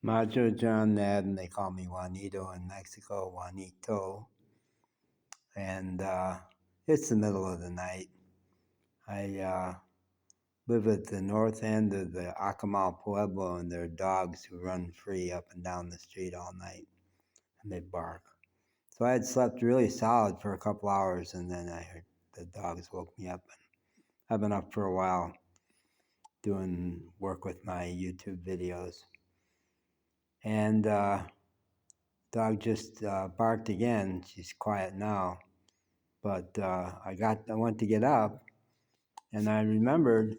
Macho John Ned, and they call me Juanito in Mexico, Juanito. And it's the middle of the night. I live at the north end of the Acamal Pueblo, and there are dogs who run free up and down the street all night, and they bark. So I had slept really solid for a couple hours, and then I heard the dogs woke me up. And I've been up for a while doing work with my YouTube videos. And dog just barked again. She's quiet now. But I went to get up, and I remembered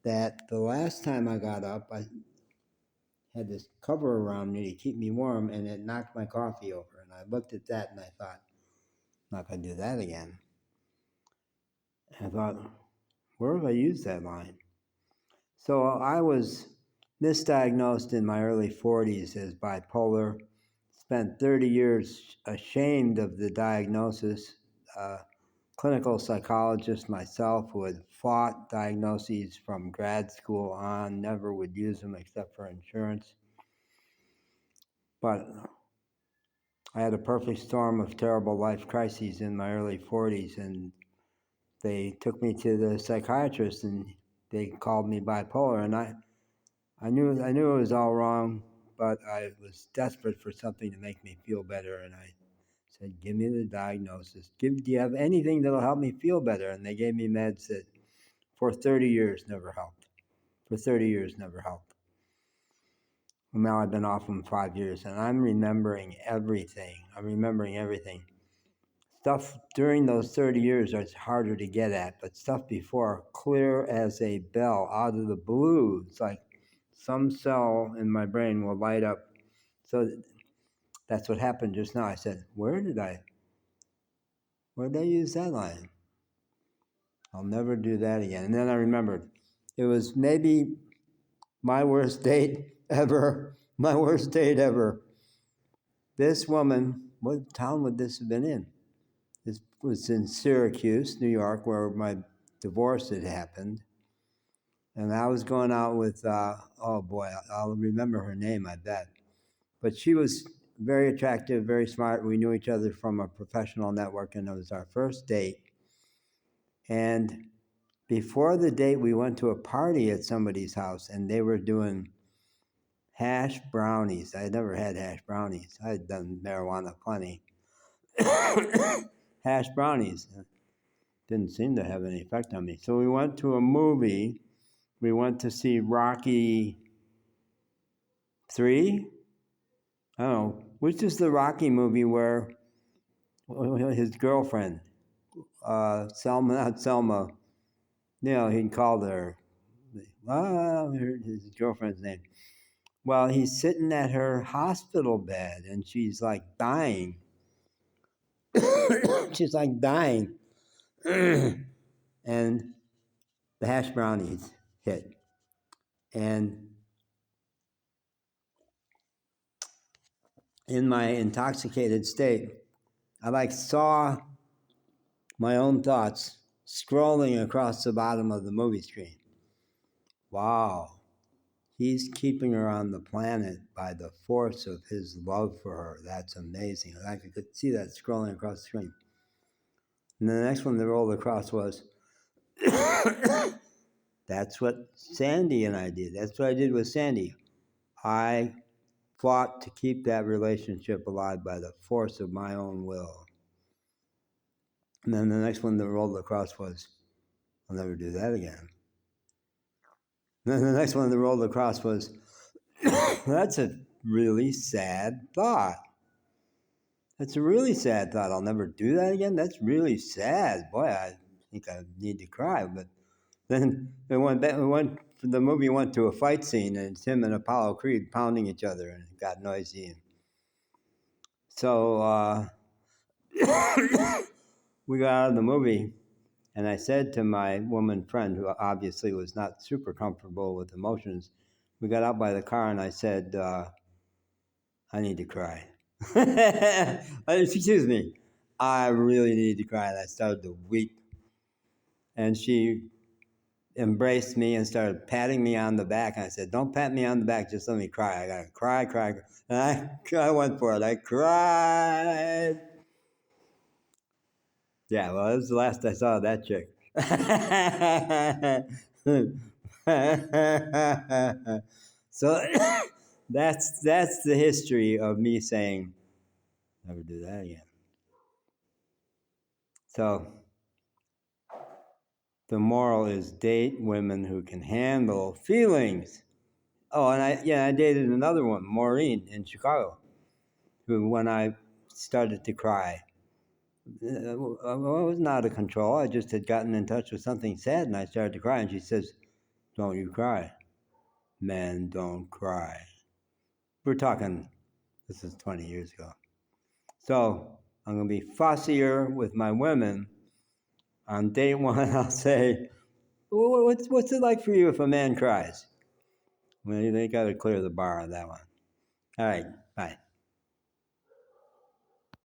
that the last time I got up, I had this cover around me to keep me warm, and it knocked my coffee over. And I looked at that, and I thought, I'm not going to do that again. And I thought, where have I used that line? So I was misdiagnosed in my early 40s as bipolar, spent 30 years ashamed of the diagnosis. Clinical psychologist myself who had fought diagnoses from grad school on, never would use them except for insurance. But I had a perfect storm of terrible life crises in my early 40s, and they took me to the psychiatrist, and they called me bipolar. And I knew it was all wrong, but I was desperate for something to make me feel better, and I said, give me the diagnosis. Do you have anything that'll help me feel better? And they gave me meds that for 30 years never helped. For 30 years never helped. Well, now I've been off them 5 years, and I'm remembering everything. Stuff during those 30 years is harder to get at, but stuff before, clear as a bell, out of the blue. It's like some cell in my brain will light up. So that's what happened just now. I said, where did I use that line? I'll never do that again. And then I remembered, it was maybe my worst date ever. My worst date ever. This woman, what town would this have been in? This was in Syracuse, New York, where my divorce had happened. And I was going out with, oh boy, I'll remember her name, I bet. But she was very attractive, very smart. We knew each other from a professional network, and it was our first date. And before the date, we went to a party at somebody's house, and they were doing hash brownies. I had never had hash brownies. I had done marijuana plenty. Hash brownies didn't seem to have any effect on me. So we went to a movie. We went to see Rocky 3. I don't know, which is the Rocky movie where his girlfriend, Selma, not Selma, he called her, his girlfriend's name. Well, he's sitting at her hospital bed, and she's like dying. She's like dying. And the hash brownies hit. And in my intoxicated state, I saw my own thoughts scrolling across the bottom of the movie screen. Wow. He's keeping her on the planet by the force of his love for her. That's amazing. I could see that scrolling across the screen. And the next one that rolled across was, that's what Sandy and I did. That's what I did with Sandy. I fought to keep that relationship alive by the force of my own will. And then the next one that rolled across was, I'll never do that again. And then the next one that rolled across was, that's a really sad thought. That's a really sad thought. I'll never do that again. That's really sad. Boy, I think I need to cry. But then the movie went to a fight scene, and it's him and Apollo Creed pounding each other, and it got noisy. So we got out of the movie, and I said to my woman friend, who obviously was not super comfortable with emotions, we got out by the car, and I said, I need to cry. Excuse me. I really need to cry. And I started to weep. And she embraced me and started patting me on the back. And I said, don't pat me on the back, just let me cry. I got to cry. And I went for it. I cried. Yeah, well, it was the last I saw of that chick. So that's the history of me saying, never do that again. So the moral is date women who can handle feelings. Oh, and I dated another one, Maureen, in Chicago, who, when I started to cry, I was not out of control. I just had gotten in touch with something sad, and I started to cry. And she says, "Don't you cry. Men don't cry." We're talking, this is 20 years ago. So I'm going to be fussier with my women. On date one, I'll say, what's it like for you if a man cries? Well, they got to clear the bar on that one. All right, bye.